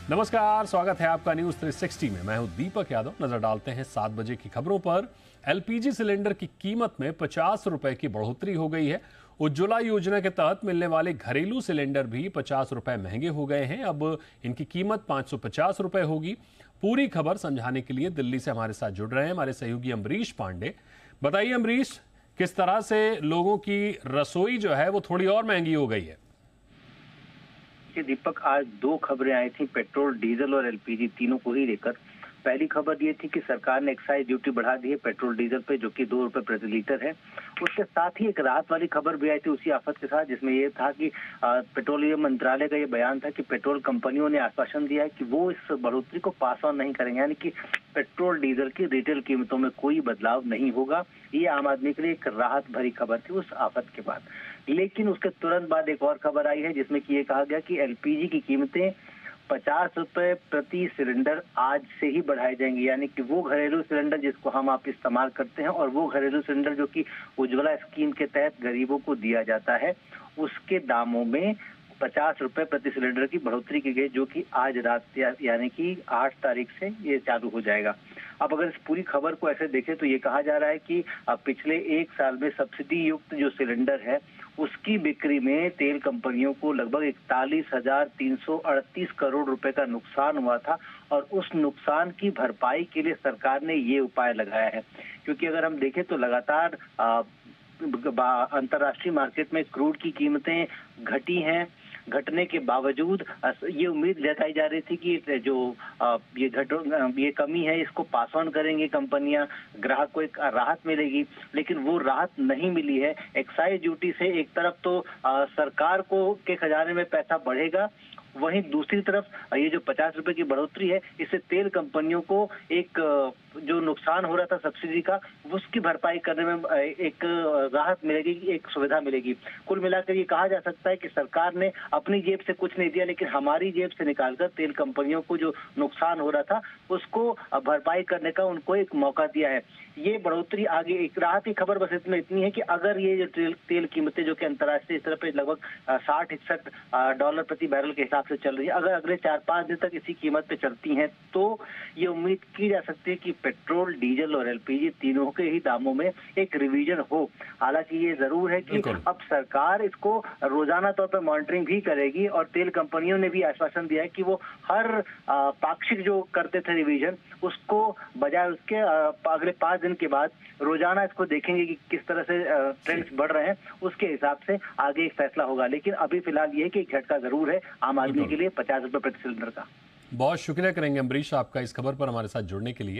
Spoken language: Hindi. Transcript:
नमस्कार, स्वागत है आपका न्यूज 360 में। मैं हूं दीपक यादव। नजर डालते हैं 7 बजे की खबरों पर। एलपीजी सिलेंडर की कीमत में 50 रुपए की बढ़ोतरी हो गई है। उज्ज्वला योजना के तहत मिलने वाले घरेलू सिलेंडर भी 50 रुपए महंगे हो गए हैं। अब इनकी कीमत 550 रुपए होगी। पूरी खबर समझाने के लिए दिल्ली से हमारे साथ जुड़ रहे हैं हमारे सहयोगी अमरीश पांडे। बताइए अमरीश, किस तरह से लोगों की रसोई जो है वो थोड़ी और महंगी हो गई है? दीपक, आज दो खबरें आई थी पेट्रोल, डीजल और एलपीजी तीनों को ही लेकर। पहली खबर ये थी कि सरकार ने एक्साइज ड्यूटी बढ़ा दी है पेट्रोल डीजल पे, जो कि 2 रुपए प्रति लीटर है। उसके साथ ही एक राहत वाली खबर भी आई थी उसी आफत के साथ, जिसमें ये था कि पेट्रोलियम मंत्रालय का ये बयान था कि पेट्रोल कंपनियों ने आश्वासन दिया है कि वो इस बढ़ोतरी को पास ऑन नहीं करेंगे, यानी कि पेट्रोल डीजल की रिटेल कीमतों में कोई बदलाव नहीं होगा। ये आम आदमी के लिए एक राहत भरी खबर थी उस आफत के बाद। लेकिन उसके तुरंत बाद एक और खबर आई है जिसमें कि ये कहा गया कि एलपीजी की कीमतें 50 रुपए प्रति सिलेंडर आज से ही बढ़ाई जाएंगी, यानी कि वो घरेलू सिलेंडर जिसको हम आप इस्तेमाल करते हैं और वो घरेलू सिलेंडर जो कि उज्ज्वला स्कीम के तहत गरीबों को दिया जाता है, उसके दामों में 50 रुपए प्रति सिलेंडर की बढ़ोतरी की गई, जो कि आज रात यानी कि 8 तारीख से ये चालू हो जाएगा। अब अगर इस पूरी खबर को ऐसे देखें तो ये कहा जा रहा है कि पिछले 1 साल में सब्सिडी युक्त जो सिलेंडर है उसकी बिक्री में तेल कंपनियों को लगभग 41,338 करोड़ रुपए का नुकसान हुआ था, और उस नुकसान की भरपाई के लिए सरकार ने ये उपाय लगाया है। क्योंकि अगर हम देखें तो लगातार अंतर्राष्ट्रीय मार्केट में क्रूड की कीमतें घटी हैं। घटने के बावजूद ये उम्मीद जताई जा रही थी कि जो ये कमी है इसको पास ऑन करेंगे कंपनियां, ग्राहक को एक राहत मिलेगी, लेकिन वो राहत नहीं मिली है। एक्साइज ड्यूटी से एक तरफ तो सरकार को के खजाने में पैसा बढ़ेगा, वहीं दूसरी तरफ ये जो 50 रुपए की बढ़ोतरी है इससे तेल कंपनियों को एक जो नुकसान हो रहा था सब्सिडी का, उसकी भरपाई करने में एक राहत मिलेगी, एक सुविधा मिलेगी। कुल मिलाकर ये कहा जा सकता है कि सरकार ने अपनी जेब से कुछ नहीं दिया, लेकिन हमारी जेब से निकालकर तेल कंपनियों को जो नुकसान हो रहा था उसको भरपाई करने का उनको एक मौका दिया है। ये बढ़ोतरी आगे एक राहत की खबर बस इसमें इतनी है कि अगर ये जो तेल कीमतें जो कि अंतर्राष्ट्रीय स्तर पर लगभग 60-61 डॉलर प्रति बैरल के हिसाब से चल रही है, अगर अगले 4-5 दिन तक इसी कीमत पे चलती हैं तो ये उम्मीद की जा सकती है कि पेट्रोल, डीजल और एलपीजी तीनों के ही दामों में एक रिवीजन हो। हालांकि ये जरूर है कि अब सरकार इसको रोजाना तौर पर मॉनिटरिंग भी करेगी, और तेल कंपनियों ने भी आश्वासन दिया है कि वो हर पाक्षिक जो करते थे रिवीजन, उसको बजाय उसके अगले 5 दिन के बाद रोजाना इसको देखेंगे कि किस तरह से ट्रेंड्स बढ़ रहे हैं, उसके हिसाब से आगे एक फैसला होगा। लेकिन अभी फिलहाल ये है कि एक झटका जरूर है आम आदमी के लिए 50 रुपए प्रति सिलेंडर का। बहुत शुक्रिया करेंगे अमरीश आपका इस खबर पर हमारे साथ जुड़ने के लिए।